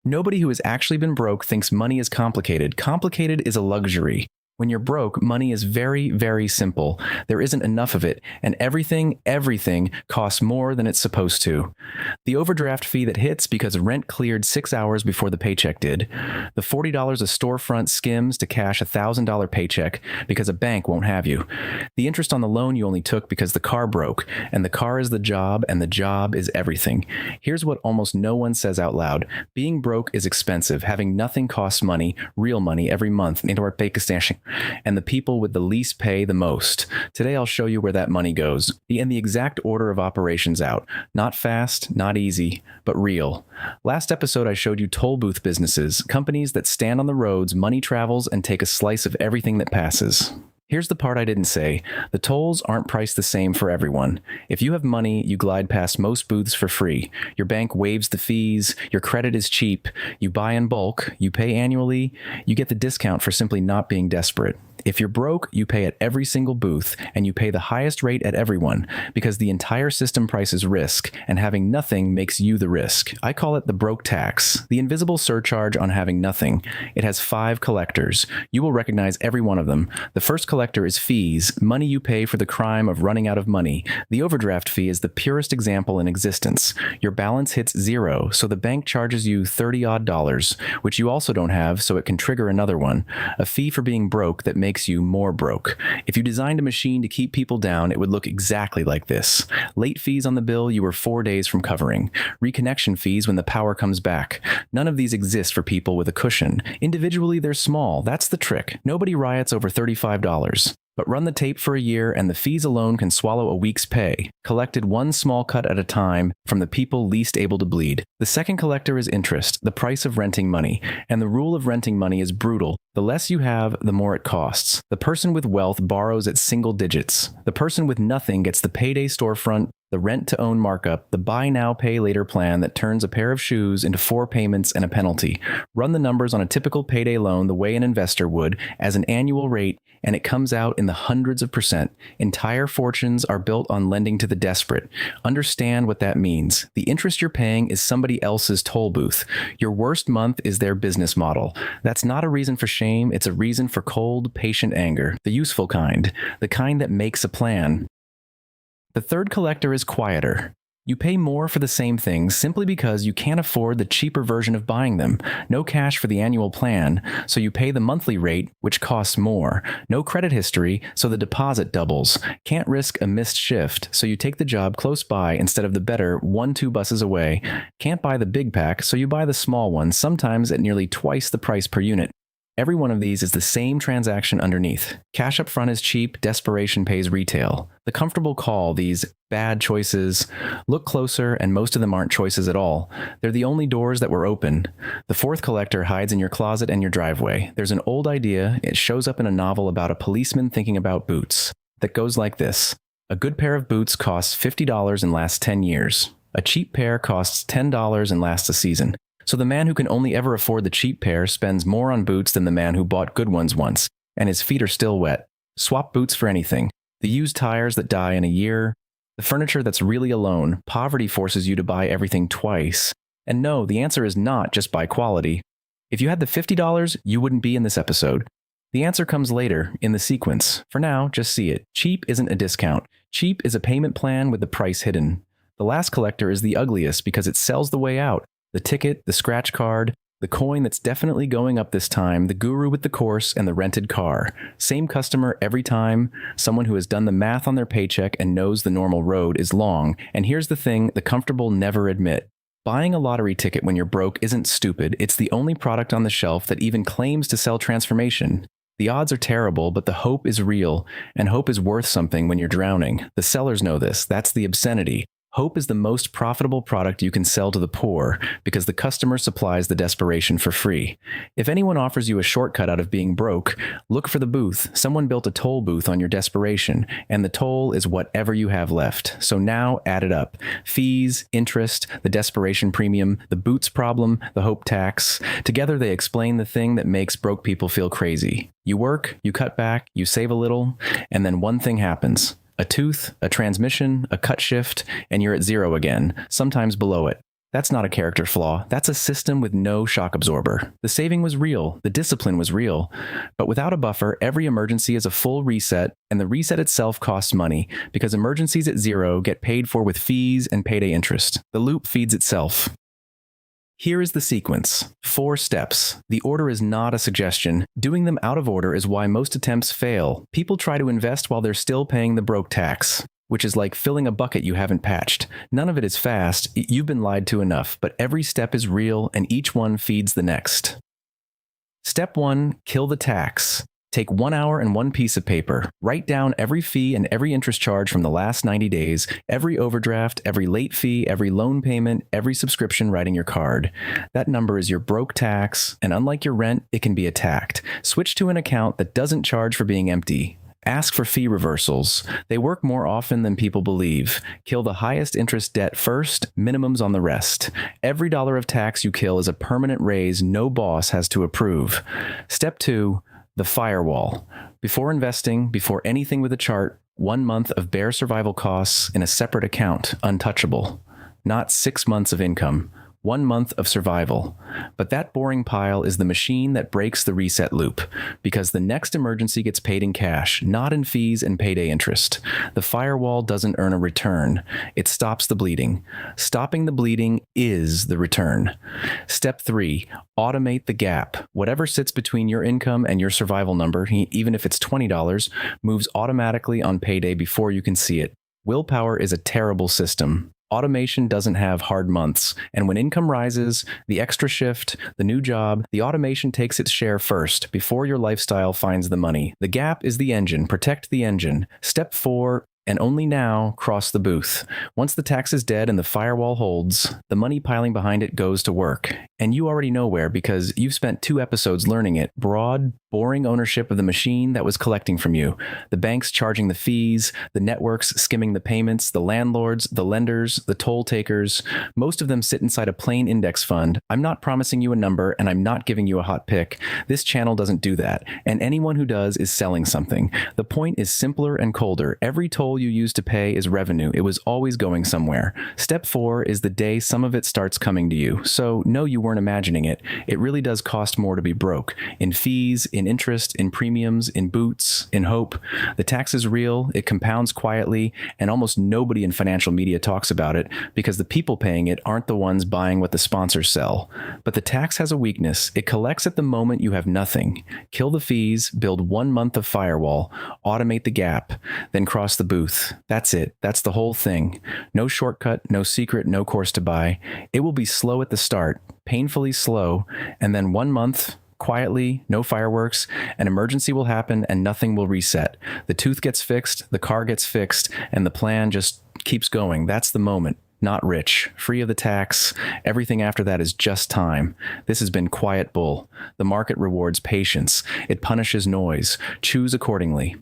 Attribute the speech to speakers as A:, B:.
A: Nobody who has actually been broke thinks money is complicated. Complicated is a luxury. When you're broke, money is very, very simple. There isn't enough of it, and everything costs more than it's supposed to. The overdraft fee that hits because rent cleared 6 hours before the paycheck did. The $40 a storefront skims to cash a $1,000 paycheck because a bank won't have you. The interest on the loan you only took because the car broke, and the car is the job, and the job is everything. Here's what almost no one says out loud. Being broke is expensive. Having nothing costs money, real money, every month into our bank stash. And the people with the least pay the most. Today I'll show you where that money goes, and the exact order of operations out. Not fast, not easy, but real. Last episode I showed you toll booth businesses, companies that stand on the roads, money travels, and take a slice of everything that passes. Here's the part I didn't say. The tolls aren't priced the same for everyone. If you have money, you glide past most booths for free. Your bank waives the fees, your credit is cheap, you buy in bulk, you pay annually, you get the discount for simply not being desperate. If you're broke, you pay at every single booth, and you pay the highest rate at everyone, because the entire system prices risk, and having nothing makes you the risk. I call it the broke tax, the invisible surcharge on having nothing. It has 5 collectors. You will recognize every one of them. The first collector is fees, money you pay for the crime of running out of money. The overdraft fee is the purest example in existence. Your balance hits 0, so the bank charges you $30-odd, which you also don't have, so it can trigger another one. A fee for being broke that makes you more broke. If you designed a machine to keep people down, it would look exactly like this. Late fees on the bill you were 4 days from covering. Reconnection fees when the power comes back. None of these exist for people with a cushion. Individually, they're small. That's the trick. Nobody riots over $35. But run the tape for a year and the fees alone can swallow a week's pay, collected one small cut at a time from the people least able to bleed. The second collector is interest, the price of renting money, and the rule of renting money is brutal. The less you have, the more it costs. The person with wealth borrows at single digits. The person with nothing gets the payday storefront, the rent-to-own markup, the buy now, pay later plan that turns a pair of shoes into 4 payments and a penalty. Run the numbers on a typical payday loan the way an investor would, as an annual rate, and it comes out in the hundreds of percent. Entire fortunes are built on lending to the desperate. Understand what that means. The interest you're paying is somebody else's toll booth. Your worst month is their business model. That's not a reason for shame, it's a reason for cold, patient anger. The useful kind. The kind that makes a plan. The third collector is quieter. You pay more for the same things simply because you can't afford the cheaper version of buying them. No cash for the annual plan, so you pay the monthly rate, which costs more. No credit history, so the deposit doubles. Can't risk a missed shift, so you take the job close by instead of the better 1-2 buses away. Can't buy the big pack, so you buy the small one, sometimes at nearly twice the price per unit. Every one of these is the same transaction underneath. Cash up front is cheap, desperation pays retail. The comfortable call these bad choices. Look closer, and most of them aren't choices at all. They're the only doors that were open. The fourth collector hides in your closet and your driveway. There's an old idea, it shows up in a novel about a policeman thinking about boots, that goes like this. A good pair of boots costs $50 and lasts 10 years. A cheap pair costs $10 and lasts a season. So the man who can only ever afford the cheap pair spends more on boots than the man who bought good ones once, and his feet are still wet. Swap boots for anything. The used tires that die in a year. The furniture that's really alone. Poverty forces you to buy everything twice. And no, the answer is not just buy quality. If you had the $50, you wouldn't be in this episode. The answer comes later, in the sequence. For now, just see it. Cheap isn't a discount. Cheap is a payment plan with the price hidden. The last collector is the ugliest because it sells the way out. The ticket, the scratch card, the coin that's definitely going up this time, the guru with the course, and the rented car. Same customer every time, someone who has done the math on their paycheck and knows the normal road is long. And here's the thing the comfortable never admit. Buying a lottery ticket when you're broke isn't stupid, it's the only product on the shelf that even claims to sell transformation. The odds are terrible, but the hope is real, and hope is worth something when you're drowning. The sellers know this, that's the obscenity. Hope is the most profitable product you can sell to the poor because the customer supplies the desperation for free. If anyone offers you a shortcut out of being broke, look for the booth. Someone built a toll booth on your desperation, and the toll is whatever you have left. So now add it up. Fees, interest, the desperation premium, the boots problem, the hope tax. Together they explain the thing that makes broke people feel crazy. You work, you cut back, you save a little, and then one thing happens. A tooth, a transmission, a cut shift, and you're at zero again, sometimes below it. That's not a character flaw. That's a system with no shock absorber. The saving was real. The discipline was real. But without a buffer, every emergency is a full reset, and the reset itself costs money because emergencies at zero get paid for with fees and payday interest. The loop feeds itself. Here is the sequence. 4 steps. The order is not a suggestion. Doing them out of order is why most attempts fail. People try to invest while they're still paying the broke tax, which is like filling a bucket you haven't patched. None of it is fast. You've been lied to enough, but every step is real and each one feeds the next. Step 1, kill the tax. Take 1 hour and 1 piece of paper. Write down every fee and every interest charge from the last 90 days, every overdraft, every late fee, every loan payment, every subscription writing your card. That number is your broke tax, and unlike your rent, it can be attacked. Switch to an account that doesn't charge for being empty. Ask for fee reversals. They work more often than people believe. Kill the highest interest debt first, minimums on the rest. Every dollar of tax you kill is a permanent raise no boss has to approve. Step 2, the firewall. Before investing, before anything with a chart, 1 month of bare survival costs in a separate account, untouchable. Not 6 months of income. 1 month of survival. But that boring pile is the machine that breaks the reset loop, because the next emergency gets paid in cash, not in fees and payday interest. The firewall doesn't earn a return. It stops the bleeding. Stopping the bleeding is the return. Step 3, automate the gap. Whatever sits between your income and your survival number, even if it's $20, moves automatically on payday before you can see it. Willpower is a terrible system. Automation doesn't have hard months, and when income rises, the extra shift, the new job, the automation takes its share first, before your lifestyle finds the money. The gap is the engine. Protect the engine. Step 4, and only now, cross the booth. Once the tax is dead and the firewall holds, the money piling behind it goes to work. And you already know where, because you've spent 2 episodes learning it. Broad, boring ownership of the machine that was collecting from you. The banks charging the fees, the networks skimming the payments, the landlords, the lenders, the toll takers. Most of them sit inside a plain index fund. I'm not promising you a number, and I'm not giving you a hot pick. This channel doesn't do that, and anyone who does is selling something. The point is simpler and colder. Every toll you use to pay is revenue. It was always going somewhere. Step 4 is the day some of it starts coming to you. So no, you weren't imagining it. It really does cost more to be broke. In fees, in interest, in premiums, in boots, in hope. The tax is real, it compounds quietly, and almost nobody in financial media talks about it because the people paying it aren't the ones buying what the sponsors sell. But the tax has a weakness. It collects at the moment you have nothing. Kill the fees, build 1 month of firewall, automate the gap, then cross the booth. That's it. That's the whole thing. No shortcut, no secret, no course to buy. It will be slow at the start, painfully slow, and then 1 month, quietly, no fireworks, an emergency will happen and nothing will reset. The tooth gets fixed, the car gets fixed, and the plan just keeps going. That's the moment. Not rich, free of the tax. Everything after that is just time. This has been Quiet Bull. The market rewards patience. It punishes noise. Choose accordingly.